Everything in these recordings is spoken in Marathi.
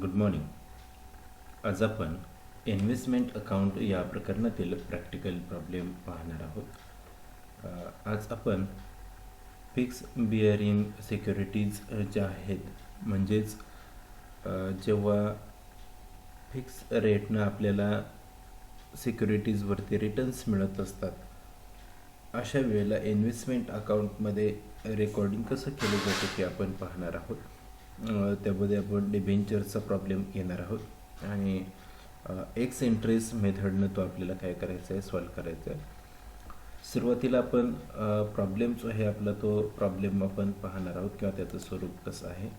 Good morning. आज आपण इन्व्हेस्टमेंट अकाउंट या प्रकरणातील प्रॅक्टिकल प्रॉब्लेम पाहणार आहोत. आज आपण फिक्स बिअरिंग सिक्युरिटीज ज्या आहेत, म्हणजेच जेव्हा फिक्स रेटनं आपल्याला सिक्युरिटीजवरती रिटर्न्स मिळत असतात, अशा वेळेला इन्व्हेस्टमेंट अकाउंटमध्ये रेकॉर्डिंग कसं केलं जातं ते आपण पाहणार आहोत. त्यामध्ये आपण डिबेंचरचा प्रॉब्लेम घेणार आहोत आणि एक्स इंटरेस्ट मेथडनं तो आपल्याला काय करायचा आहे, सॉल्व करायचा आहे. सुरुवातीला आपण प्रॉब्लेम जो आहे आपला तो प्रॉब्लेम आपण पाहणार आहोत किंवा त्याचं स्वरूप कसं आहे.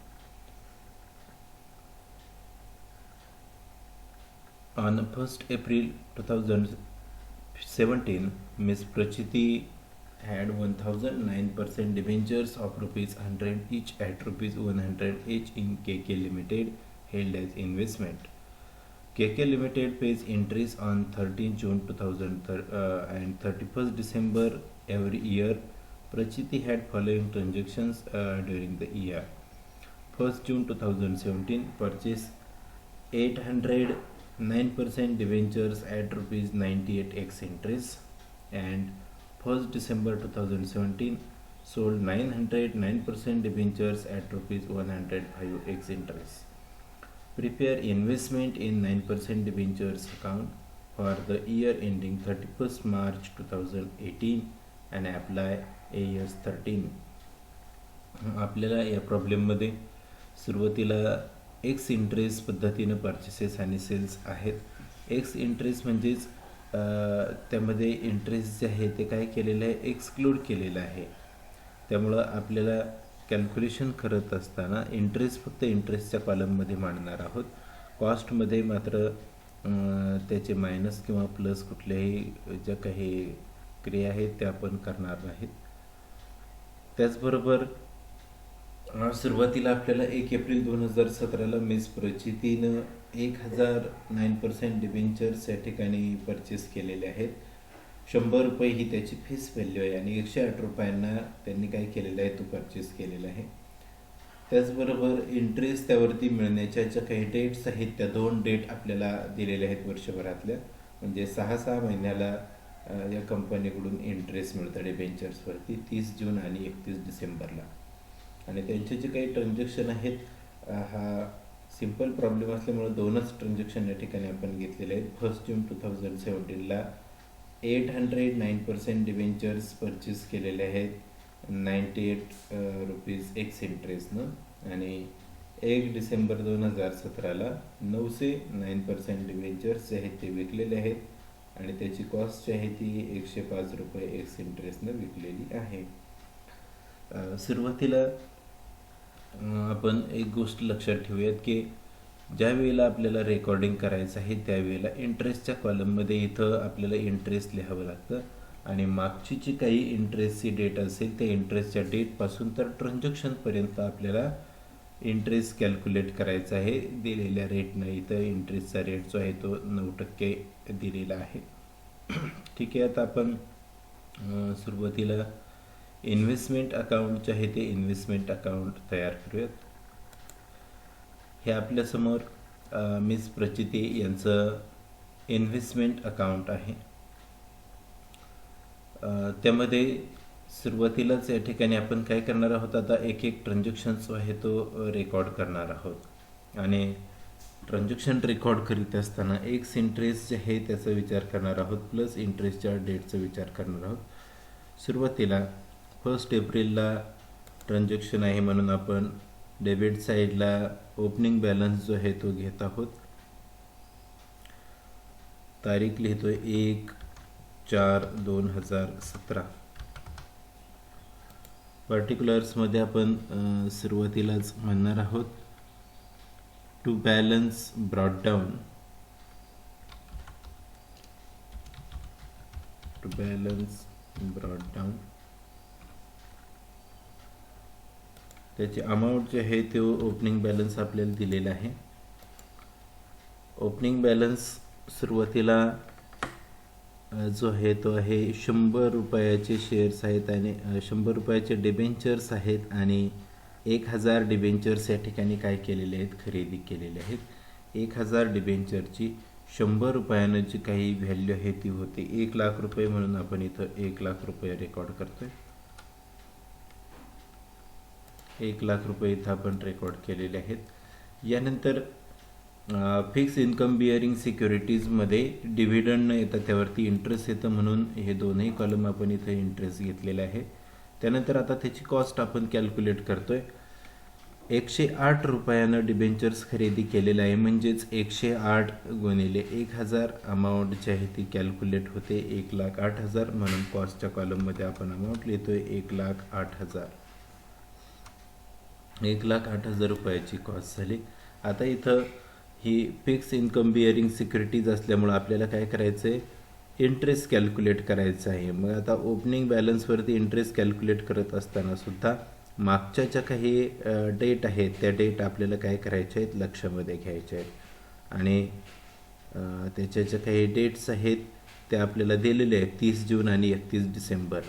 On 1st April 2017, Ms. Prachiti had 1009% debentures of rupees 100 each at rupees 100 each in KK Limited held as investment. KK Limited pays interest on 13 June 2000 and 31st December every year. Prachiti had following transactions during the year. 1st June 2017, purchase 809% debentures at rupees 98x interest, and 1st December 2017 sold 909% debentures at rupees 105x interest. Prepare investment in 9% debentures account for the year ending 31st March 2018 and apply AS 13. आपल्याला या प्रॉब्लेममध्ये सुरुवातीला एक्स इंटरेस्ट पद्धतीनं परचेसेस आणि सेल्स आहेत. एक्स इंटरेस्ट म्हणजेच त्यामध्ये इंटरेस्ट जे आहे ते काय केलेलं आहे, एक्सक्लूड केलेलं आहे. त्यामुळं आपल्याला कॅल्क्युलेशन करत असताना इंटरेस्ट फक्त इंटरेस्टच्या कॉलममध्ये मांडणार आहोत. कॉस्टमध्ये मात्र त्याचे मायनस किंवा प्लस कुठल्याही ज्या काही क्रिया आहेत त्या आपण करणार नाहीत. त्याचबरोबर सुरुवातीला आपल्याला 1 एप्रिल 2017 मिस प्रचितीनं 1009% डिबेंचर्स या ठिकाणी परचेस केलेले आहेत. 100 रुपये ही त्याची फीस व्हॅल्यू आहे आणि 108 रुपयांना त्यांनी काय केलेलं आहे, तो परचेस केलेला आहे. त्याचबरोबर इंटरेस्ट त्यावरती मिळण्याच्या ज्या काही डेट्स आहेत त्या 2 डेट आपल्याला दिलेल्या आहेत वर्षभरातल्या, म्हणजे 6 महिन्याला या कंपनीकडून इंटरेस्ट मिळतं डिबेंचर्सवरती, 30 जून आणि 31 डिसेंबरला. आणि त्यांचे जे काही ट्रान्झॅक्शन आहेत, हा सिम्पल प्रॉब्लेम असल्यामुळे 2च ट्रान्झॅक्शन या ठिकाणी आपण घेतलेले आहेत. 1st जून 2017ला 809% डिबेंचर्स परचेस केलेले आहेत 98 रुपीज एक्स इंटरेस्टनं, आणि 1 डिसेंबर 2017ला 909% डिबेंचर्स जे आहेत ते विकलेले आहेत आणि त्याची कॉस्ट जी आहे ती 105 रुपये एक्स इंटरेस्टनं विकलेली आहे. सुरुवातीला आपण एक गोष्ट लक्षात ठेवूयात की ज्या वेळेला आपल्याला रेकॉर्डिंग करायचं आहे त्यावेळेला इंटरेस्टच्या कॉलममध्ये इथं आपल्याला इंटरेस्ट लिहावं लागतं आणि मागची जी काही इंटरेस्टची डेट असेल त्या इंटरेस्टच्या डेटपासून तर ट्रान्झॅक्शनपर्यंत आपल्याला इंटरेस्ट कॅल्क्युलेट करायचा आहे दिलेल्या रेटनं. इथं इंटरेस्टचा रेट जो आहे तो 9% दिलेला आहे. ठीक आहे, आता आपण सुरुवातीला इन्व्हेस्टमेंट अकाउंट जे आहे ते इन्व्हेस्टमेंट अकाउंट तयार करूयात. हे आपल्यासमोर मिस प्रचिती यांचं इन्व्हेस्टमेंट अकाउंट आहे. त्यामध्ये सुरुवातीलाच या ठिकाणी आपण काय करणार आहोत, आता एक ट्रान्झॅक्शन जो आहे तो रेकॉर्ड करणार आहोत आणि ट्रान्झॅक्शन रेकॉर्ड करीत असताना एक्स इंटरेस्ट जे आहे त्याचा विचार करणार आहोत, प्लस इंटरेस्टच्या डेटचा विचार करणार आहोत. सुरुवातीला 1st एप्रिलला ट्रान्झॅक्शन आहे म्हणून आपण डेबिट साईडला ओपनिंग बॅलन्स जो आहे तो घेत आहोत. तारीख लिहितोय 1/4/2017. पर्टिक्युलर्समध्ये आपण सुरुवातीलाच म्हणणार आहोत to balance brought down, to balance brought down. त्याची अमाऊंट जे आहे तो ओपनिंग बॅलन्स आपल्याला दिलेला आहे. ओपनिंग बॅलन्स सुरुवातीला जो आहे तो आहे 100 रुपयाचे शेअर्स आहेत आणि 100 रुपयाचे डिबेंचर्स आहेत आणि 1000 डिबेंचर्स या ठिकाणी काय केलेले आहेत, खरेदी केलेले आहेत. 1000 डिबेंचरची 100 रुपयानं जी काही व्हॅल्यू आहे ती होते 1,00,000 रुपये, म्हणून आपण इथं 1,00,000 रुपये रेकॉर्ड करतोय. 1,00,000 रुपये इथं आपण रेकॉर्ड केलेले आहेत. यानंतर फिक्स इन्कम बिअरिंग सिक्युरिटीजमध्ये डिव्हिडंड न येतं, त्यावरती इंटरेस्ट येतं, म्हणून हे दोनही कॉलम आपण इथे इंटरेस्ट घेतलेले आहे. त्यानंतर आता त्याची कॉस्ट आपण कॅल्क्युलेट करतोय. 108 रुपयानं डिबेंचर्स खरेदी केलेलं आहे, म्हणजेच 108 गुणिले 1000 अमाऊंट जी आहे ती कॅल्क्युलेट होते 1,08,000, म्हणून कॉस्टच्या कॉलममध्ये आपण अमाऊंट लिहितोय 1,08,000. 1,08,000 रुपयाची कॉस्ट झाली. आता इथं ही फिक्स इन्कम बिअरिंग सिक्युरिटीज असल्यामुळं आपल्याला काय करायचं आहे, इंटरेस्ट कॅल्क्युलेट करायचं आहे. मग आता ओपनिंग बॅलन्सवरती इंटरेस्ट कॅल्क्युलेट करत असताना सुद्धा मागच्या ज्या काही डेट आहेत त्या डेट आपल्याला काय करायच्या आहेत, लक्षामध्ये घ्यायच्या आहेत. आणि त्याच्या ज्या काही डेट्स आहेत त्या आपल्याला दिलेले आहेत 30 जून आणि 31 डिसेंबर.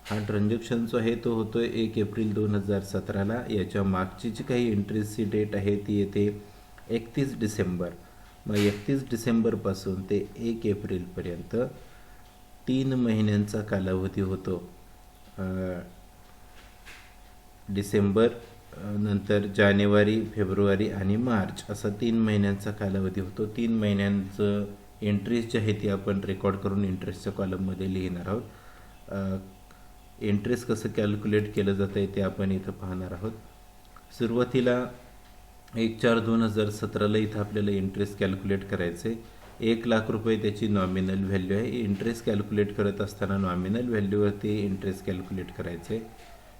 हा ट्रान्झॅक्शन जो आहे तो होतो 1 एप्रिल 2017ला. याच्या मागची जी काही इंटरेस्टची डेट आहे ती येते 31 डिसेंबर. मग 31 डिसेंबरपासून ते 1 एप्रिलपर्यंत 3 महिन्यांचा कालावधी होतो. डिसेंबर नंतर जानेवारी, फेब्रुवारी आणि मार्च असा 3 महिन्यांचा कालावधी होतो. 3 महिन्यांचं इंटरेस्ट जे आहे ती आपण रेकॉर्ड करून इंटरेस्टच्या कॉलममध्ये लिहिणार आहोत. इंटरेस्ट कसं कॅल्क्युलेट केलं जातं आहे ते आपण इथं पाहणार आहोत. सुरुवातीला 1/4/2017ला इथं आपल्याला इंटरेस्ट कॅल्क्युलेट करायचं आहे. 1,00,000 रुपये त्याची नॉमिनल व्हॅल्यू आहे. इंटरेस्ट कॅल्क्युलेट करत असताना नॉमिनल व्हॅल्यूवरती इंटरेस्ट कॅल्क्युलेट करायचं आहे.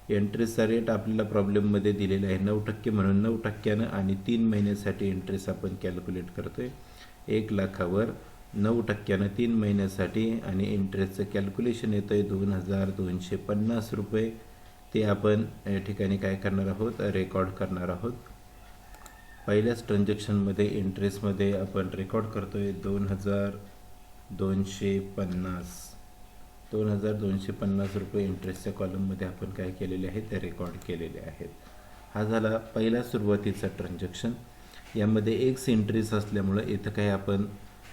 इंटरेस्टचा रेट आपल्याला प्रॉब्लेममध्ये दिलेला आहे 9%, म्हणून 9%नं आणि 3 महिन्यासाठी इंटरेस्ट आपण कॅल्क्युलेट करतो आहे. 1,00,000वर 9%नं 3 महिन्यासाठी, आणि इंटरेस्टचं कॅल्क्युलेशन येतं आहे 2,250 रुपये. ते आपण या ठिकाणी काय करणार आहोत, रेकॉर्ड करणार आहोत. पहिल्याच ट्रान्झॅक्शनमध्ये इंटरेस्टमध्ये आपण रेकॉर्ड करतो आहे 2,250 रुपये इंटरेस्टच्या कॉलममध्ये आपण काय केलेले आहे ते रेकॉर्ड केलेले आहेत. हा झाला पहिला सुरुवातीचा ट्रान्झॅक्शन. यामध्ये एक्स इंटरेस्ट असल्यामुळं इथं काही आपण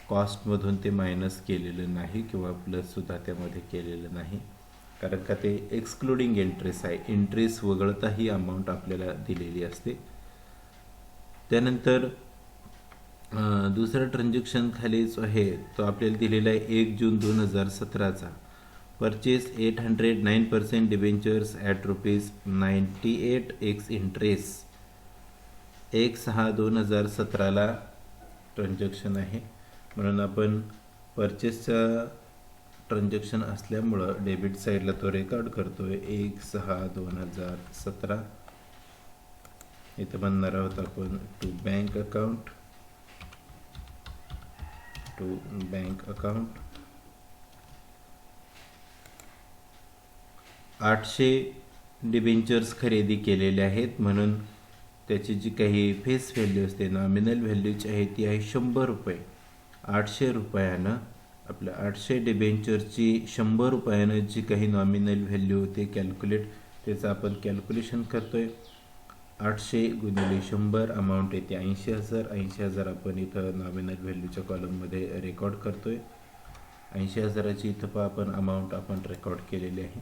कॉस्टमधून ते मायनस केलेलं नाही किंवा प्लससुद्धा त्यामध्ये केलेलं नाही, कारण का ते एक्सक्लुडिंग इंटरेस्ट आहे. इंटरेस्ट वगळता ही अमाऊंट आपल्याला दिलेली असते. त्यानंतर दुसरा ट्रान्झॅक्शन खाली जो आहे तो आपल्याला दिलेला आहे 1 जून 2017चा. Purchase 809% debentures at ₹98 ex interest. 1/6/2017ला ट्रान्झॅक्शन आहे, म्हणून आपण परचेसचा ट्रान्झॅक्शन असल्यामुळं डेबिट साईडला तो रेकॉर्ड करतो आहे 1/6/2017. इथं म्हणणार आहोत आपण टू बँक अकाउंट. 800 डिबेंचर्स खरेदी केलेले आहेत, म्हणून त्याची जी काही फेस व्हॅल्यू असते, नॉमिनल व्हॅल्यूची आहे ती आहे 100 रुपये. 800 रुपयानं आपल्या 800 डिबेंचरची 100 रुपयानं जी काही नॉमिनल व्हॅल्यू ते कॅल्क्युलेट, त्याचं आपण कॅल्क्युलेशन करतो आहे. 800 गुणिले 100 अमाऊंट येते 80,000. 80,000 आपण इथं नॉमिनल व्हॅल्यूच्या कॉलममध्ये रेकॉर्ड करतो आहे. 80,000ची इथं आपण अमाऊंट आपण रेकॉर्ड केलेली आहे.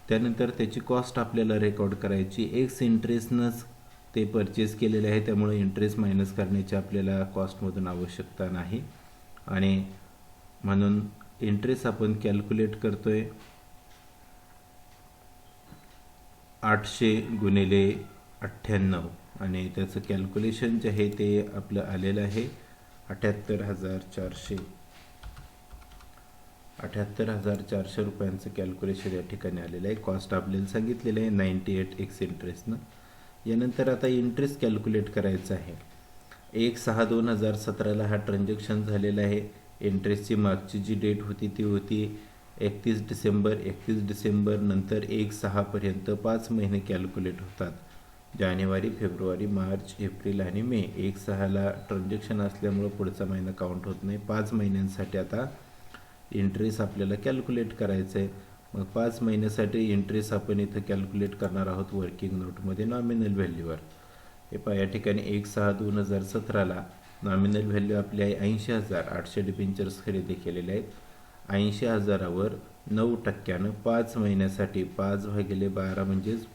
त्यानंतर त्याची कॉस्ट आपल्याला रेकॉर्ड करायची. एक्स इंटरेस्टनंच ते परचेस केलेले आहे, त्यामुळे इंटरेस्ट मायनस करण्याची आपल्याला कॉस्टमधून आवश्यकता नाही, आणि म्हणून इंटरेस्ट आपण कॅल्क्युलेट करतो आहे 800 गुणिले 98, आणि त्याचं कॅल्क्युलेशन जे आहे ते आपलं आलेलं आहे 78,400. 78,400 रुपयांचं कॅल्क्युलेशन या ठिकाणी आलेलं आहे. कॉस्ट आपल्याला सांगितलेलं आहे 98 एक्स इंटरेस्टनं. यानंतर आता इंटरेस्ट कॅल्क्युलेट करायचं आहे. 1/6/2017ला हा ट्रान्झॅक्शन झालेला आहे. इंटरेस्टची मागची जी डेट होती ती होती 31 डिसेंबर. 31 डिसेंबर नंतर 1/6पर्यंत 5 महिने कॅल्क्युलेट होतात. जानेवारी, फेब्रुवारी, मार्च, एप्रिल आणि मे. 1/6ला ट्रान्झॅक्शन असल्यामुळं पुढचा महिना काउंट होत नाही. 5 महिन्यांसाठी आता इंटरेस्ट आपल्याला कॅल्क्युलेट करायचं आहे. मग 5 महिन्यासाठी इंटरेस्ट आपण इथं कॅल्क्युलेट करणार आहोत वर्किंग नोटमध्ये नॉमिनल व्हॅल्यूवर. हे पहा या ठिकाणी 1/6/2017ला नॉमिनल व्हॅल्यू आपली आहे 80,000. 800 डिबेंचर्स खरेदी केलेले आहेत. 80,000वर 9% 5 महिन्यासाठी 5/12 म्हणजेच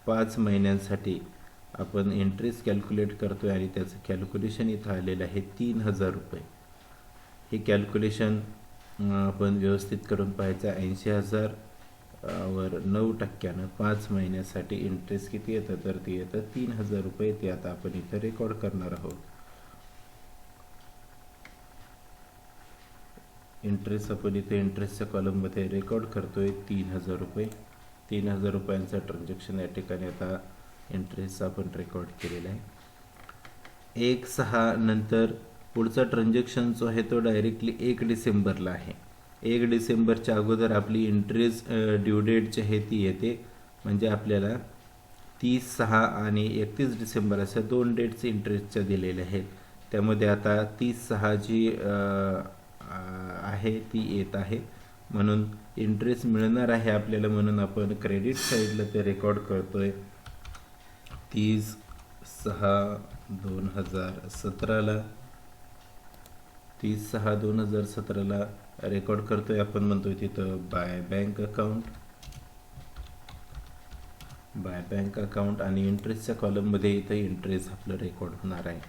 5 महिन्यांसाठी आपण इंटरेस्ट कॅल्क्युलेट करतो आहे आणि त्याचं कॅल्क्युलेशन इथं आलेलं आहे 3,000 रुपये. हे कॅल्क्युलेशन आपण व्यवस्थित करून पाहायचं. 80,000 वर 9% 5 महिन्यासाठी इंटरेस्ट किती येतं तर ते येतं 3,000 रुपये. ते आता आपण इथं रेकॉर्ड करणार आहोत. इंटरेस्ट आपण इथे इंटरेस्टच्या कॉलममध्ये रेकॉर्ड करतोय 3,000 रुपये. 3,000 रुपयांचं ट्रान्झॅक्शन या ठिकाणी आता इंटरेस्ट आपण रेकॉर्ड केलेला आहे. 1/6 नंतर पुढचा ट्रान्झॅक्शन जो आहे तो डायरेक्टली 1 डिसेंबरला आहे. 1 डिसेंबरच्या अगोदर आपली इंटरेस्ट ड्यू डेट जी आहे ती येते. म्हणजे आपल्याला 30/6 आणि 31 डिसेंबर अशा 2 डेट्स इंटरेस्टच्या दिलेल्या आहेत. त्यामध्ये आता 30/6 जी आहे ती येत आहे म्हणून इंटरेस्ट मिळणार आहे आपल्याला. म्हणून आपण क्रेडिट साईडला ते रेकॉर्ड करतोय 30/6/2017ला. 30/6/2017ला रेकॉर्ड करतोय. आपण म्हणतोय तिथं बाय बँक अकाउंट आणि इंटरेस्टच्या कॉलममध्ये इथं इंटरेस्ट आपलं रेकॉर्ड होणार आहे.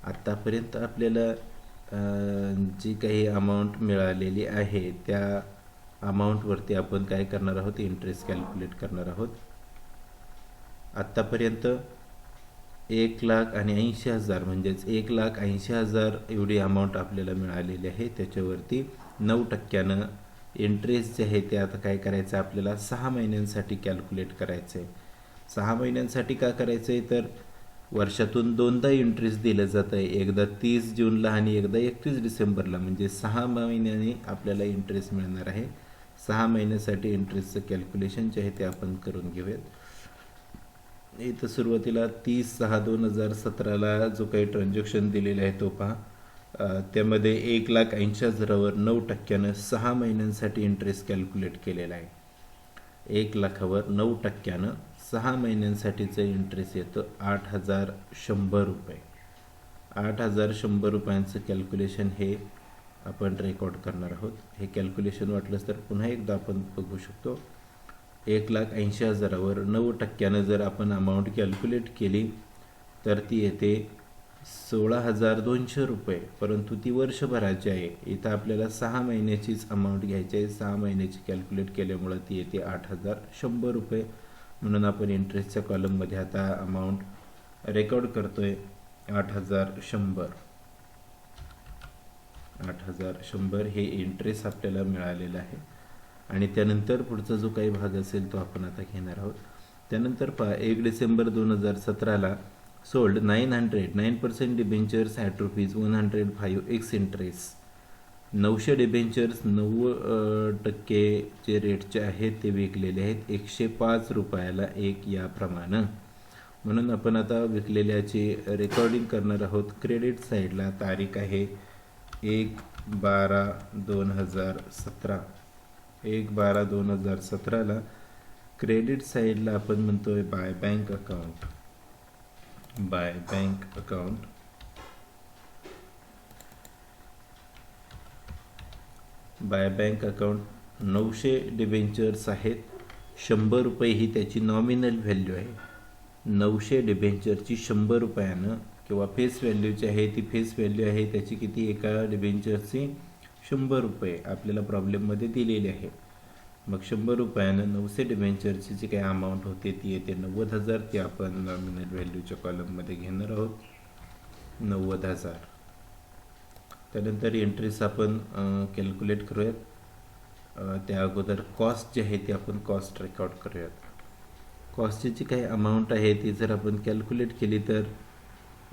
आत्तापर्यंत आपल्याला जी काही अमाऊंट मिळालेली आहे त्या अमाऊंटवरती आपण काय करणार आहोत इंटरेस्ट कॅल्क्युलेट करणार आहोत. आत्तापर्यंत 1,80,000 म्हणजेच 1,80,000 एवढी अमाऊंट आपल्याला मिळालेली आहे. त्याच्यावरती 9% इंटरेस्ट जे आहे ते आता काय करायचं आपल्याला 6 महिन्यांसाठी कॅल्क्युलेट करायचं आहे. 6 महिन्यांसाठी का करायचं आहे तर वर्षातून 2दा इंटरेस्ट दिलं जातं आहे. एकदा 30 जूनला आणि एकदा 31 डिसेंबरला. म्हणजे 6 महिन्याने आपल्याला इंटरेस्ट मिळणार आहे. 6 महिन्यासाठी इंटरेस्टचं कॅल्क्युलेशन जे आहे ते आपण करून घेऊयात. इथं सुरुवातीला 30/6/2017ला जो काही ट्रान्झॅक्शन दिलेला आहे तो पहा. त्यामध्ये 1,80,000वर 9% 6 महिन्यांसाठी इंटरेस्ट कॅल्क्युलेट केलेला आहे. 1,00,000वर 9% 6 महिन्यांसाठीचं इंटरेस्ट येतं 8,100 रुपये. 8,100 रुपयांचं कॅल्क्युलेशन हे आपण रेकॉर्ड करणार आहोत. हे कॅल्क्युलेशन वाटलंच तर पुन्हा एकदा आपण बघू शकतो. 1,80,000वर 9% जर आपण अमाऊंट कॅल्क्युलेट केली तर ती येते 16,200 रुपये. परंतु ती वर्षभराची आहे. इथं आपल्याला 6 महिन्याचीच अमाऊंट घ्यायची आहे. 6 महिन्याची कॅल्क्युलेट केल्यामुळं ती येते 8,100 रुपये. म्हणून आपण इंटरेस्टच्या कॉलममध्ये आता अमाऊंट रेकॉर्ड करतोय 8,100. 8,100 हे इंटरेस्ट आपल्याला मिळालेलं आहे. आणि त्यानंतर पुढचा जो काही भाग असेल तो आपण आता घेणार आहोत. त्यानंतर पहा 1 डिसेंबर 2017ला sold 9% debentures at ₹105 ex interest. 900 debentures 90% जे रेटचे आहेत ते विकलेले आहेत 105 रुपयाला एक याप्रमाणे. म्हणून आपण आता विकलेल्याची रेकॉर्डिंग करणार आहोत. क्रेडिट साईडला तारीख आहे 1/12/2017. 1/12/2017ला क्रेडिट साईडला आपण म्हणतोय bye bank account. Bye bank account 900 debentures आहेत. 100 रुपये ही त्याची नॉमिनल व्हॅल्यू आहे. 900 डिबेंचरची 100 रुपयानं किंवा फेस व्हॅल्यू जी आहे ती फेस व्हॅल्यू आहे त्याची किती एका डिबेंचरची 100 रुपये आपल्याला प्रॉब्लेममध्ये दिलेली आहे. मग 100 रुपयानं 900 डिबेंचरची जी काही अमाऊंट होते ती येते 90,000. ती आपण नॉमिनल व्हॅल्यूच्या कॉलममध्ये घेणार आहोत 90,000. त्यानंतर इंटरेस्ट आपण कॅल्क्युलेट करूयात. त्या अगोदर कॉस्ट जी आहे ती आपण कॉस्ट रेकॉर्ड करूयात. कॉस्टची जी काही अमाऊंट आहे ती जर आपण कॅल्क्युलेट केली तर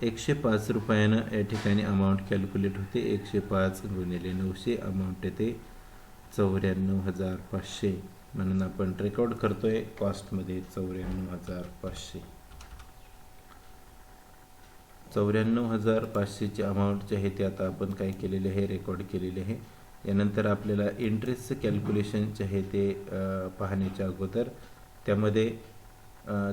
105 रुपयानं या ठिकाणी अमाऊंट कॅल्क्युलेट होते. 105 गुणिले 900 अमाऊंट येते 94,500. म्हणून आपण रेकॉर्ड करतोय कॉस्टमध्ये 94,500. 94,500ची अमाऊंट जी आहे ती आता आपण काय केलेली आहे रेकॉर्ड केलेली आहे. यानंतर आपल्याला इंटरेस्टचं कॅल्क्युलेशन जे आहे ते पाहण्याच्या अगोदर त्यामध्ये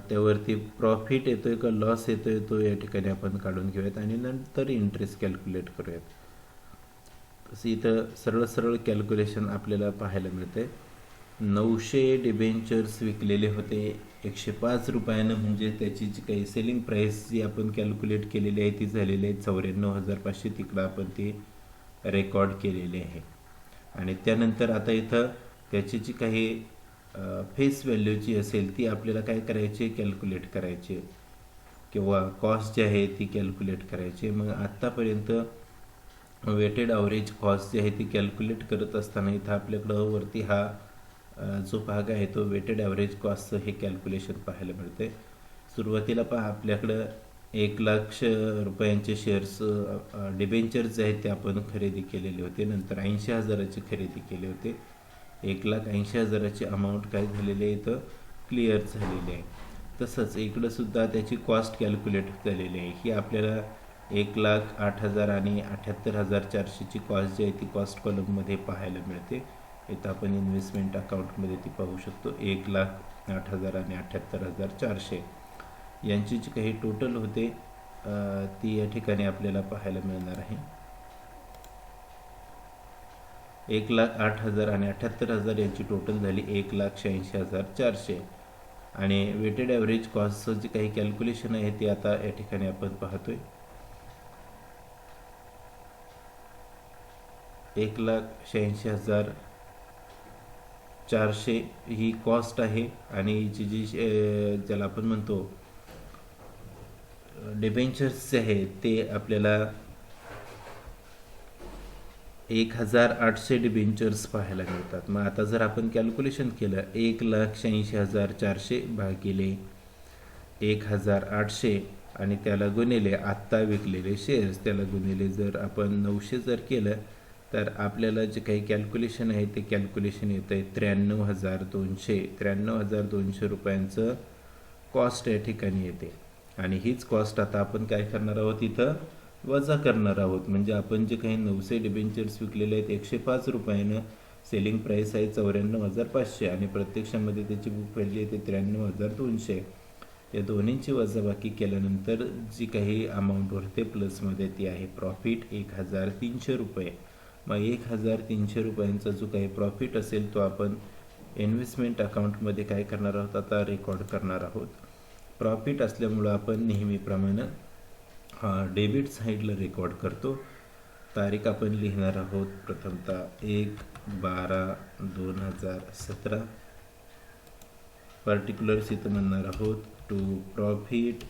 त्यावरती प्रॉफिट येतो आहे का लॉस येतो आहे तो या ठिकाणी आपण काढून घेऊयात आणि नंतर इंटरेस्ट कॅल्क्युलेट करूयात. तसं इथं सरळ सरळ कॅल्क्युलेशन आपल्याला पाहायला मिळते. 900 डिबेंचर्स विकलेले होते 105 रुपयानं, म्हणजे त्याची जी काही सेलिंग प्राईस जी आपण कॅल्क्युलेट केलेली आहे ती झालेली आहे 94,500. तिकडं आपण ती रेकॉर्ड केलेली आहे. आणि त्यानंतर आता इथं त्याची जी काही फेस व्हॅल्यूची असेल ती आपल्याला काय करायची, कॅल्क्युलेट करायची किंवा कॉस्ट जी आहे ती कॅल्क्युलेट करायची. मग आत्तापर्यंत वेटेड ॲव्हरेज कॉस्ट जी आहे ती कॅल्क्युलेट करत असताना इथं आपल्याकडं वरती हा जो भाग आहे तो वेटेड ॲव्हरेज कॉस्टचं हे कॅल्क्युलेशन पाहायला मिळते. सुरुवातीला पहा आपल्याकडं 1,00,000 रुपयांचे शेअर्स डिबेंचर्स जे आहेत ते आपण खरेदी केलेले होते. नंतर 80,000ची खरेदी केले होते. 1,80,000ची अमाऊंट काय झालेली आहे इथं क्लिअर झालेली आहे. तसंच इकडं सुद्धा त्याची कॉस्ट कॅल्क्युलेट झालेली आहे. ही आपल्याला 1,08,000 आणि 78,400ची कॉस्ट जी आहे ती कॉस्ट कॉलममध्ये पाहायला मिळते. इथं आपण इन्व्हेस्टमेंट अकाउंटमध्ये ती पाहू शकतो. 1,08,000 आणि 78,400 यांची जी काही टोटल होते ती या ठिकाणी आपल्याला पाहायला मिळणार आहे. 1,08,000 आणि 78,000 यांची टोटल झाली 1,86,400. आणि वेटेड ॲव्हरेज कॉस्टचं जे काही कॅल्क्युलेशन आहे ते आता या ठिकाणी आपण पाहतोय. 1,86,400 ही कॉस्ट आहे. आणि हिची जी ज्याला आपण म्हणतो डिबेंचर्स जे आहे ते आपल्याला 1,800 डिबेंचर्स पाहायला मिळतात. मग आता जर आपण कॅल्क्युलेशन केलं 1,86,400 भागिले 1,800 आणि त्याला गुणिले आत्ता विकलेले शेअर्स त्याला गुणिले जर आपण 900 जर केलं तर आपल्याला जे काही कॅल्क्युलेशन आहे ते कॅल्क्युलेशन येतं आहे 93,200 रुपयांचं कॉस्ट या ठिकाणी येते. आणि हीच कॉस्ट आता आपण काय करणार आहोत इथं वजा करणार आहोत. म्हणजे आपण जे काही 900 डिबेंचर्स विकलेले आहेत 105 रुपयानं सेलिंग प्राईस आहे 94,500 आणि प्रत्यक्षामध्ये त्याची बुक व्हॅल्यू येते 93,200. या दोन्हींची वजाबाकी केल्यानंतर जी काही अमाऊंट उरते प्लसमध्ये ती आहे प्रॉफिट 1,300 रुपये. मग 1,300 रुपयांचा जो काही प्रॉफिट असेल तो आपण इन्व्हेस्टमेंट अकाउंटमध्ये काय करणार आहोत आता रेकॉर्ड करणार आहोत. प्रॉफिट असल्यामुळं आपण नेहमीप्रमाणे डेबिट साईडला रेकॉर्ड करतो. तारीख आपण लिहिणार आहोत प्रथमतः 1/12/2017. पर्टिक्युलर्स इथं म्हणणार आहोत to profit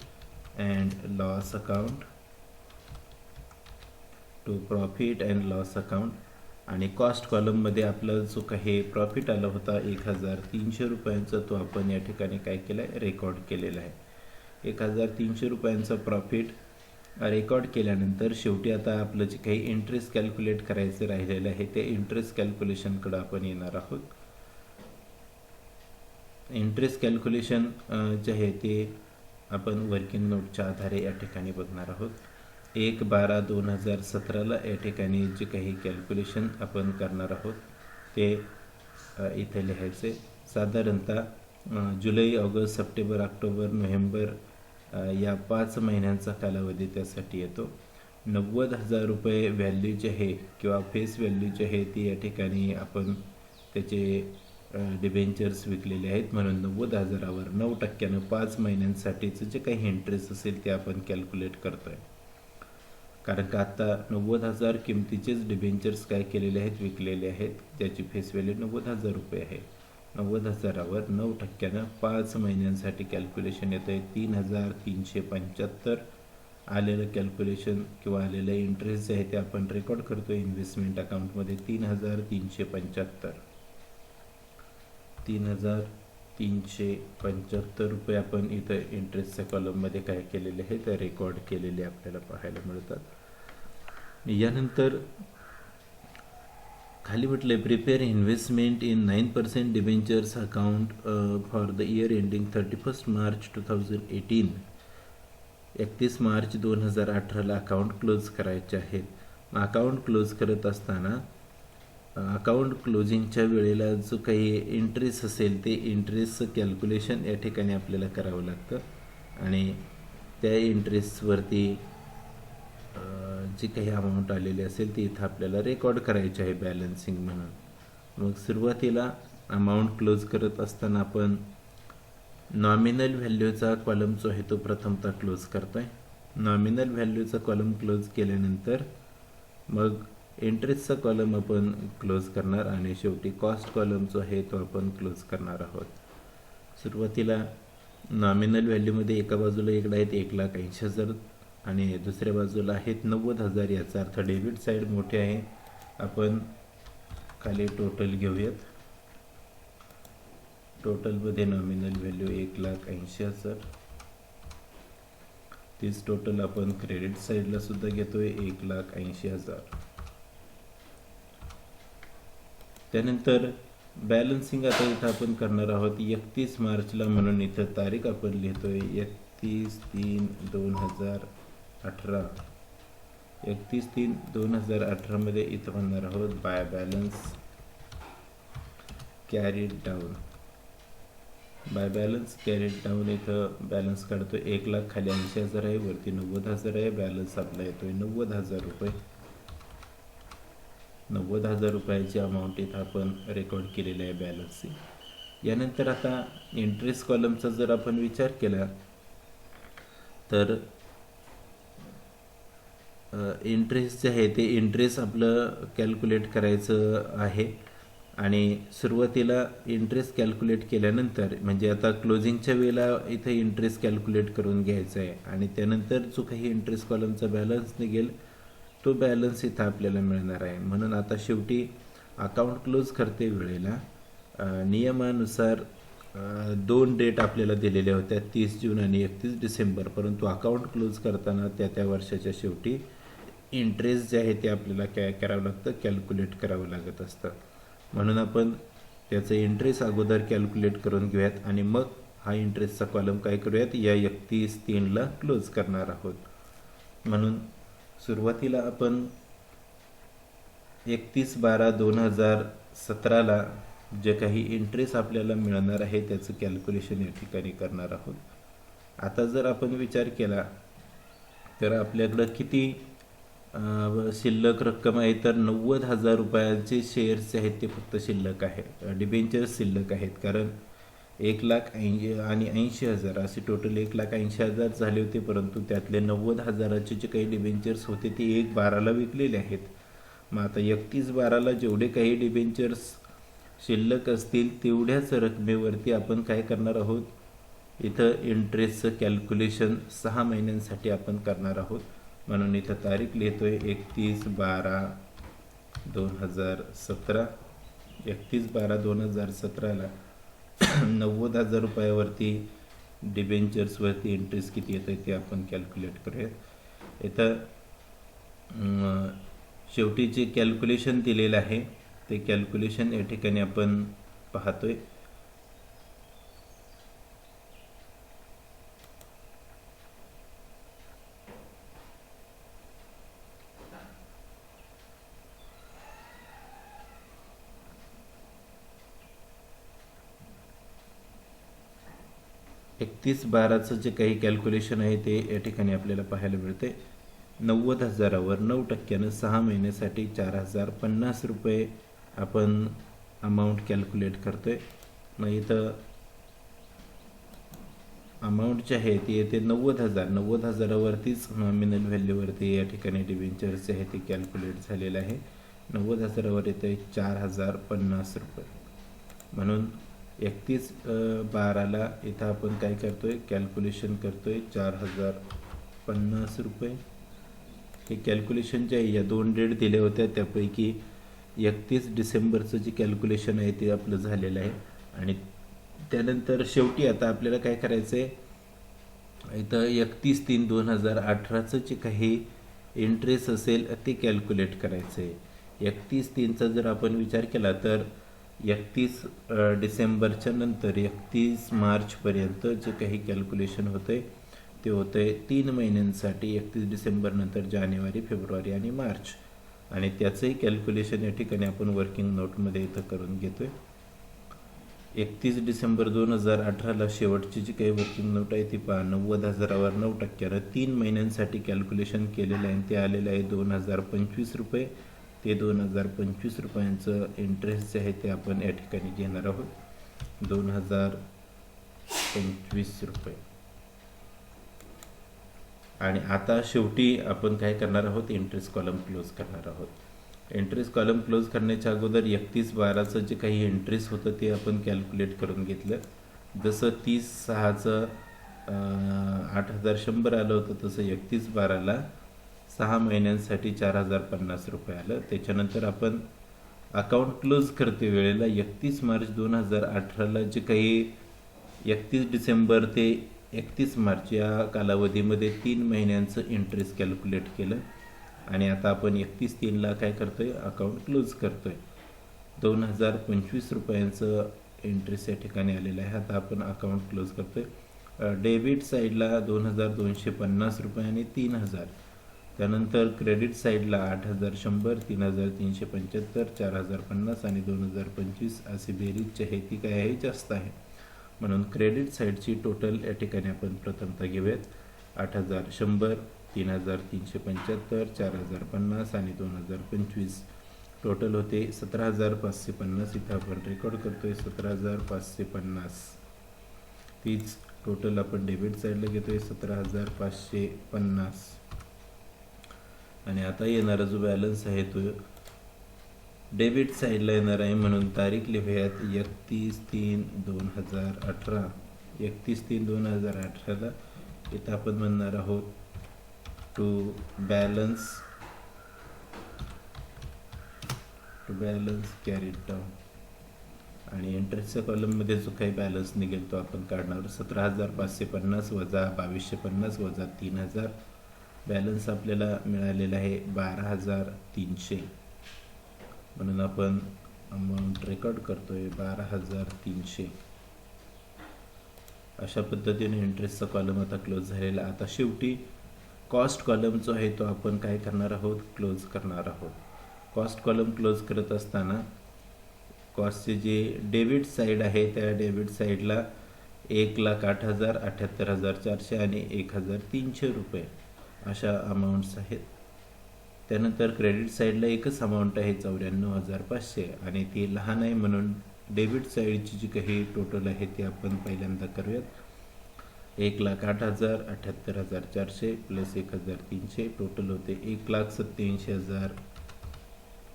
and loss account. आणि कॉस्ट कॉलममध्ये आपला जो काही प्रॉफिट आला होता 1,300 रुपयांचा तो आपण या ठिकाणी काय केला आहे रेकॉर्ड केलेला आहे. 1,300 रुपयांचा प्रॉफिट रेकॉर्ड केल्यानंतर शेवटी आता आपलं जे काही इंटरेस्ट कॅल्क्युलेट करायचं राहिलेलं आहे ते इंटरेस्ट कॅल्क्युलेशनकडं आपण येणार आहोत. इंटरेस्ट कॅल्क्युलेशन जे आहे ते आपण वर्किंग नोटच्या आधारे या ठिकाणी बघणार आहोत. 1/12/2017ला या ठिकाणी जे काही कॅल्क्युलेशन आपण करणार आहोत ते इथे लिहायचे. साधारणतः जुलै, ऑगस्ट, सप्टेंबर, ऑक्टोबर, नोव्हेंबर या 5 महिन्यांचा कालावधी त्यासाठी येतो. 90,000 रुपये व्हॅल्यू जे आहे किंवा फेस व्हॅल्यू जे आहे ती या ठिकाणी आपण त्याचे डिबेंचर्स विकलेले आहेत म्हणून 90,000वर 9% 5 महिन्यांसाठीचं जे काही इंटरेस्ट असेल ते आपण कॅल्क्युलेट करतो आहे. कारण का आत्ता 90,000 किमतीचेच डिबेंचर्स काय केलेले आहेत विकलेले आहेत ज्याची फेस व्हॅल्यू 90,000 रुपये आहे. 90,000वर 9% 5 महिन्यांसाठी कॅल्क्युलेशन येतं आहे 3,375. आलेलं कॅल्क्युलेशन किंवा आलेलं इंटरेस्ट जे आहे ते आपण रेकॉर्ड करतो इन्व्हेस्टमेंट अकाउंटमध्ये 3,375 रुपये आपण इथं इंटरेस्टच्या कॉलममध्ये काय केलेले आहे ते रेकॉर्ड केलेले आपल्याला पाहायला मिळतात. यानंतर खाली म्हटले prepare investment in 9% debentures account for the year ending 31 March 2018. 31 March 2018ला अकाउंट क्लोज करायचे आहेत. अकाउंट क्लोज करत असताना अकाउंट क्लोजिंगच्या वेळेला जो काही इंटरेस्ट असेल ते इंटरेस्टचं कॅल्क्युलेशन या ठिकाणी आपल्याला करावं लागतं आणि त्या इंटरेस्टवरती जी काही अमाऊंट आलेली असेल ती इथं आपल्याला रेकॉर्ड करायची आहे बॅलन्सिंग म्हणून. मग सुरुवातीला अमाऊंट क्लोज करत असताना आपण नॉमिनल व्हॅल्यूचा कॉलम जो आहे तो प्रथमतः क्लोज करतो आहे. नॉमिनल व्हॅल्यूचा कॉलम क्लोज केल्यानंतर मग इंटरेस्टचा कॉलम आपण क्लोज करणार आणि शेवटी कॉस्ट कॉलम जो आहे तो आपण क्लोज करणार आहोत. सुरुवातीला नॉमिनल व्हॅल्यूमध्ये एका बाजूला इकडे आहेत 1,80,000 आणि दुसऱ्या बाजूला आहेत 90,000. याचा अर्थ डेबिट साईड मोठे आहे. आपण खाली टोटल घेऊयात. टोटलमध्ये नॉमिनल व्हॅल्यू 1,80,000. तीच टोटल आपण क्रेडिट साईडला सुद्धा घेतोय 1,80,000. त्यानंतर बॅलन्सिंग आता इथं आपण करणार आहोत 31 मार्चला म्हणून इथं तारीख आपण लिहितोय 31/3/2018. 31/3/2018 मध्ये इथं म्हणणार आहोत by balance carried down. By balance carried down इथं बॅलन्स काढतो 1,00,000 खाली 80,000 आहे, वरती 90,000 आहे. बॅलन्स आपला येतोय 90,000 रुपये. 90,000 रुपयाची अमाऊंट इथं आपण रेकॉर्ड केलेलं आहे बॅलन्सिंग. यानंतर आता इंटरेस्ट कॉलमचा जर आपण विचार केला तर इंटरेस्ट जे आहे ते इंटरेस्ट आपलं कॅल्क्युलेट करायचं आहे आणि सुरुवातीला इंटरेस्ट कॅल्क्युलेट केल्यानंतर म्हणजे आता क्लोजिंगच्या वेळेला इथे इंटरेस्ट कॅल्क्युलेट करून घ्यायचा आहे आणि त्यानंतर जो काही इंटरेस्ट कॉलमचा बॅलन्स निघेल तो बॅलन्स इथं आपल्याला मिळणार आहे. म्हणून आता शेवटी अकाउंट क्लोज करते वेळेला नियमानुसार 2 डेट आपल्याला दिलेल्या होत्या 30 जून आणि 31 डिसेंबर. परंतु अकाउंट क्लोज करताना त्या वर्षाच्या शेवटी इंटरेस्ट जे आहे ते आपल्याला काय करावं लागतं कॅल्क्युलेट करावं लागत असतं. म्हणून आपण त्याचं इंटरेस्ट अगोदर कॅल्क्युलेट करून घेऊयात आणि मग हा इंटरेस्टचा कॉलम काय करूयात या 31/3ला क्लोज करणार आहोत. म्हणून सुरुवातीला आपण 31/12/2017ला जे काही इंटरेस्ट आपल्याला मिळणार आहे त्याचं कॅल्क्युलेशन या ठिकाणी करणार आहोत. आता जर आपण विचार केला तर आपल्याकडं किती शिल्लक रक्कम आहे तर 90,000 रुपयाचे शेअर्स जे आहेत ते फक्त शिल्लक आहेत, डिबेंचर्स शिल्लक आहेत. कारण 1,80,000 आणि 80,000 असे टोटल 1,80,000 झाले होते. परंतु त्यातले 90,000चे जे काही डिबेंचर्स होते ते 1/12ला विकलेले आहेत. मग आता 31/12ला जेवढे काही डिबेंचर्स शिल्लक असतील तेवढ्याच रकमेवरती आपण काय करणार आहोत इथं इंटरेस्टचं कॅल्क्युलेशन 6 महिन्यांसाठी आपण करणार आहोत. म्हणून इथं तारीख लिहितोय 31/12/2017. 31/12/2017ला 90,000 रुपयावरती डिबेंचर्सवरती इंटरेस्ट किती येतं ते आपण कॅल्क्युलेट करूयात. इथं शेवटी जे कॅल्क्युलेशन दिलेलं आहे ते कॅल्क्युलेशन या ठिकाणी आपण पाहतोय. एकतीस बाराचं जे काही कॅल्क्युलेशन आहे ते या ठिकाणी आपल्याला पाहायला मिळते. 90,000वर 9% 6 महिन्यासाठी 4,050 रुपये आपण अमाऊंट कॅल्क्युलेट करतोय. मग इथं अमाऊंट जे आहे ती येते 90,000. 90,000वरतीच नॉमिनल व्हॅल्यूवरती या ठिकाणी डिबेंचर्स जे आहे ते कॅल्क्युलेट झालेलं आहे. 90,000वर येते 4,050 रुपये. म्हणून 31/12ला इथं आपण काय करतोय कॅल्क्युलेशन करतोय 4,050 रुपये. हे कॅल्क्युलेशन जे आहे या 2 डेट दिल्या होत्या त्यापैकी 31 डिसेंबरचं जे कॅल्क्युलेशन आहे ते आपलं झालेलं आहे. आणि त्यानंतर शेवटी आता आपल्याला काय करायचं आहे इथं 31/3/2018चं जे काही इंटरेस्ट असेल ते कॅल्क्युलेट करायचं आहे. 31/3चा जर आपण विचार केला तर 31 डिसेंबरच्या नंतर 31 मार्चपर्यंत जे काही कॅल्क्युलेशन होतं आहे ते होतं आहे 3 महिन्यांसाठी. 31 डिसेंबर नंतर जानेवारी, फेब्रुवारी आणि मार्च आणि त्याचंही कॅल्क्युलेशन या ठिकाणी आपण वर्किंग नोटमध्ये इथं करून घेतोय. 31 डिसेंबर 2018ला शेवटची जी काही वर्किंग नोट आहे ती पहा, 90,000वर 9%, 3 महिन्यांसाठी कॅल्क्युलेशन केलेलं आहे. ते आलेलं आहे 2025 रुपये. ते 2025 रुपयांचं इंटरेस्ट जे आहे ते आपण या ठिकाणी घेणार आहोत, 2025 रुपये. आणि आता शेवटी आपण काय करणार आहोत, इंटरेस्ट कॉलम क्लोज करणार आहोत. इंटरेस्ट कॉलम क्लोज करण्याच्या अगोदर 31/12चं जे काही इंटरेस्ट होतं ते आपण कॅल्क्युलेट करून घेतलं. जसं 30/6चं 8,100 आलं होतं, तसं 31/12ला 6 महिन्यांसाठी 4,050 रुपये आलं. त्याच्यानंतर आपण अकाउंट क्लोज करते वेळेला 31 मार्च 2018ला जे काही 31 डिसेंबर ते 31 मार्च या कालावधीमध्ये 3 महिन्यांचं इंटरेस्ट कॅल्क्युलेट केलं. आणि आता आपण 31/3ला काय करतोय, अकाउंट क्लोज करतोय. 2025 रुपयांचं इंटरेस्ट या ठिकाणी आलेलं आहे. आता आपण अकाउंट क्लोज करतोय. डेबिट साईडला 2,250 रुपये आणि 3,000. त्यानंतर क्रेडिट साईडला 8,100, 3,375, 4,050 आणि 2,025 अशी बेरीजची आहे ती काय आहे, जास्त आहे. म्हणून क्रेडिट साईडची टोटल या ठिकाणी आपण प्रथमतः घेऊयात. 8,100, 3,375, 4,050 आणि 2,025 टोटल होते 17,550. इथं आपण रेकॉर्ड करतोय 17,550. तीच टोटल आपण डेबिट साईडला घेतोय 17,550. आणि आता येणारा जो बॅलन्स आहे तो डेबिट साईडला येणार आहे, म्हणून तारीख लिहूयात 31/3/2018. 31/3/2018ला इथं आपण म्हणणार आहोत टू बॅलन्स कॅरीड डाऊन. आणि इंटरेस्टच्या कॉलममध्ये जो काही बॅलन्स निघेल तो आपण काढणार. 17,550 वजा 2,250 वजा 3,000. बॅलन्स आपल्याला मिळालेला आहे 12,300. म्हणून आपण अमाऊंट रेकॉर्ड करतोय 12,300. अशा पद्धतीने इंटरेस्टचा कॉलम आता क्लोज झालेला. आता शेवटी कॉस्ट कॉलम जो आहे तो आपण काय करणार आहोत, क्लोज करणार आहोत. कॉस्ट कॉलम क्लोज करत असताना कॉस्टचे जे डेबिट साईड आहे त्या डेबिट साईडला 1,08,000, 78,400 आणि 1,300 रुपये अशा अमाऊंट्स आहेत. त्यानंतर क्रेडिट साईडला एकच अमाऊंट आहे 94,500 आणि ती लहान आहे, म्हणून डेबिट साईडची जी काही टोटल आहे ती आपण पहिल्यांदा करूयात. 1,08,000, 78,400 प्लस 1,300 टोटल होते 1,87,000,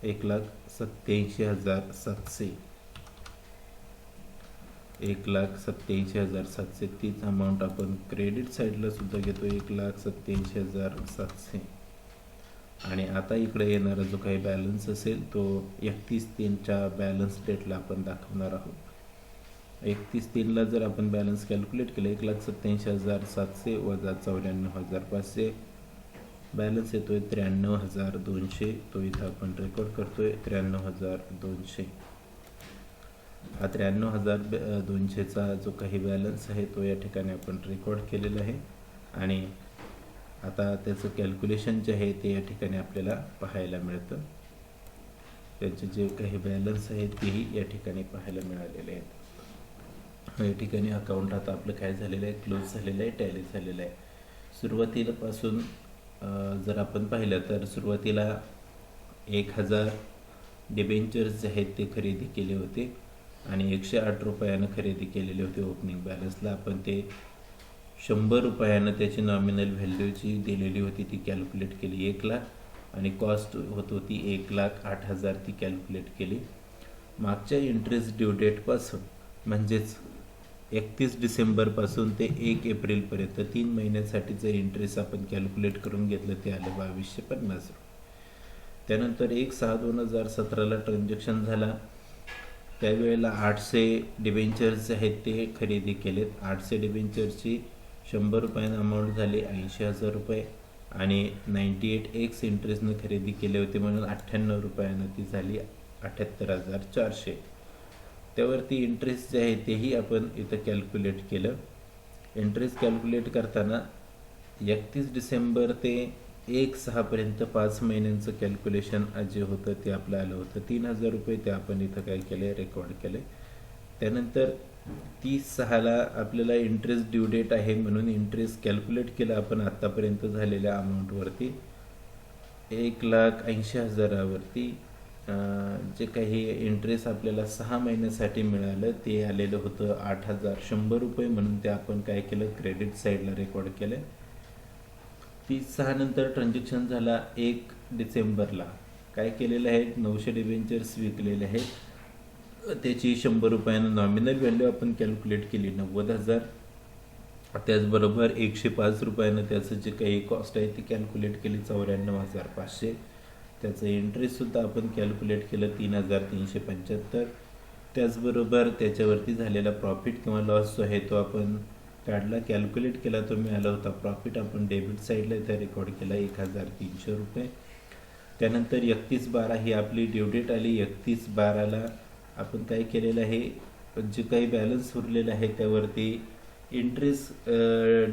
1,87,700. 1,87,700 तीच अमाऊंट आपण क्रेडिट साईडला सुद्धा घेतो 1,87,700. आणि आता इकडे येणारा जो काही बॅलन्स असेल तो 31/3च्या बॅलन्स डेटला आपण दाखवणार आहोत. 31/3ला जर आपण बॅलन्स कॅल्क्युलेट केलं 1,87,700 वजा 94,500 बॅलन्स येतोय 93,200. तो इथं आपण रेकॉर्ड करतोय 93,200. हा 93,200चा जो काही बॅलन्स आहे तो या ठिकाणी आपण रेकॉर्ड केलेला आहे. आणि आता त्याचं कॅल्क्युलेशन जे आहे ते या ठिकाणी आपल्याला पाहायला मिळतं. त्याचे जे काही बॅलन्स आहेत तेही या ठिकाणी पाहायला मिळालेले आहेत. या ठिकाणी अकाउंट आता आपलं काय झालेलं आहे, क्लोज झालेलं आहे, टॅली झालेलं आहे. सुरुवातीपासून जर आपण पाहिलं तर सुरुवातीला 1,000 डिबेंचर्स जे आहेत ते खरेदी केले होते आणि 108 रुपयानं खरेदी केलेले होते. ओपनिंग बॅलन्सला आपण ते 100 रुपयानं त्याची नॉमिनल व्हॅल्यूची दिलेली होती ती कॅल्क्युलेट केली 1,00,000 आणि कॉस्ट होत होती 1,08,000 ती कॅल्क्युलेट केली. मागच्या इंटरेस्ट ड्यू डेटपासून म्हणजेच 31 डिसेंबरपासून ते 1 एप्रिलपर्यंत 3 महिन्यासाठीचं इंटरेस्ट आपण कॅल्क्युलेट करून घेतलं ते आलं 2,250 रुपये. त्यानंतर 1/6/2017ला ट्रान्झॅक्शन झाला, त्यावेळेला 800 डिबेंचर्स जे आहेत ते खरेदी केलेत. 800 डिबेंचरची 100 रुपयानं अमाऊंट झाली 80,000 रुपये आणि 98x इंटरेस्टनं खरेदी केले होते, म्हणून 98 रुपयानं ती झाली 78,400. त्यावरती इंटरेस्ट जे आहे तेही आपण इथं कॅल्क्युलेट केलं. इंटरेस्ट कॅल्क्युलेट करताना 31 डिसेंबर ते 1/6 पर्यंत 5 महिन्यांचं कॅल्क्युलेशन जे होतं ते आपलं आलं होतं 3,000 रुपये. ते आपण इथं काय केलं, रेकॉर्ड केलं. त्यानंतर 30/6ला आपल्याला इंटरेस्ट ड्यू डेट आहे म्हणून इंटरेस्ट कॅल्क्युलेट केलं आपण आत्तापर्यंत झालेल्या अमाऊंटवरती. 1,80,000वरती जे काही इंटरेस्ट आपल्याला 6 महिन्यासाठी मिळालं ते आलेलं होतं 8,100 रुपये, म्हणून ते आपण काय केलं, क्रेडिट साईडला रेकॉर्ड केलं. 30/6 नंतर ट्रान्झॅक्शन झाला 1 डिसेंबरला. काय केलेलं आहे, 900 डिबेंचर्स विकलेले आहेत. त्याची 100 रुपयानं नॉमिनल व्हॅल्यू आपण कॅल्क्युलेट केली 90,000. त्याचबरोबर 105 रुपयानं त्याचं जे काही कॉस्ट आहे ती कॅल्क्युलेट केली 94,500. त्याचं इंटरेस्टसुद्धा आपण कॅल्क्युलेट केलं 3,375. त्याचबरोबर त्याच्यावरती झालेला प्रॉफिट किंवा लॉस जो आहे तो आपण काढला, कॅल्क्युलेट केला, तो मिळाला होता प्रॉफिट. आपण डेबिट साईडला इथं रेकॉर्ड केला 1,300 रुपये. त्यानंतर 31/12 ही आपली ड्यू डेट आली. 31/12ला आपण काय केलेलं आहे, जे काही बॅलन्स उरलेलं आहे त्यावरती इंटरेस्ट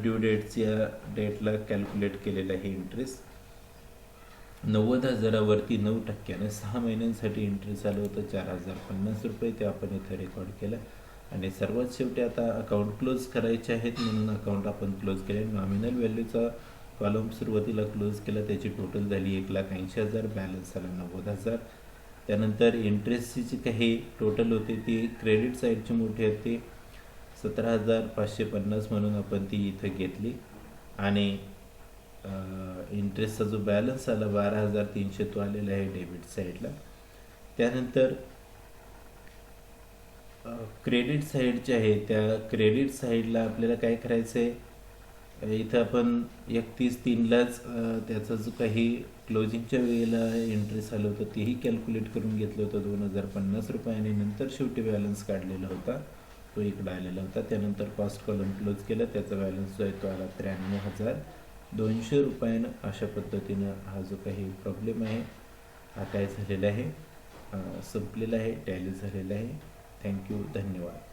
ड्यू डेटच्या डेटला कॅल्क्युलेट केलेलं आहे. इंटरेस्ट 90,000वरती 9%, 6 महिन्यांसाठी इंटरेस्ट आलं होतं 4,050 रुपये. ते आपण इथं रेकॉर्ड केलं. आणि सर्वात शेवटी आता अकाउंट क्लोज करायचे आहेत म्हणून अकाउंट आपण क्लोज केले. नॉमिनल व्हॅल्यूचा कॉलम सुरुवातीला क्लोज केला, त्याची टोटल झाली 1,80,000, बॅलन्स आला 90,000. त्यानंतर इंटरेस्टची जी काही टोटल होते ती क्रेडिट साईडची मोठी होती 17,550 म्हणून आपण ती इथं घेतली. आणि इंटरेस्टचा जो बॅलन्स आला 12,300 तो आलेला आहे डेबिट साईडला. त्यानंतर क्रेडिट साईड जे आहे त्या क्रेडिट साईडला आपल्याला काय करायचं आहे, इथं आपण 31/3लाच त्याचा जो काही क्लोजिंगच्या वेळेला इंटरेस्ट आलं होतं तेही कॅल्क्युलेट करून घेतलं होतं 2,050 रुपये. आणि नंतर शेवटी बॅलन्स काढलेला होता तो इकडं आलेला होता. त्यानंतर कॉस्ट कॉलम क्लोज केला, त्याचा बॅलन्स जो आहे तो आला 93,200 रुपयानं. अशा पद्धतीनं हा जो काही प्रॉब्लेम आहे हा काय झालेला आहे, संपलेला आहे, टॅली झालेला आहे. थँक्यू, धन्यवाद.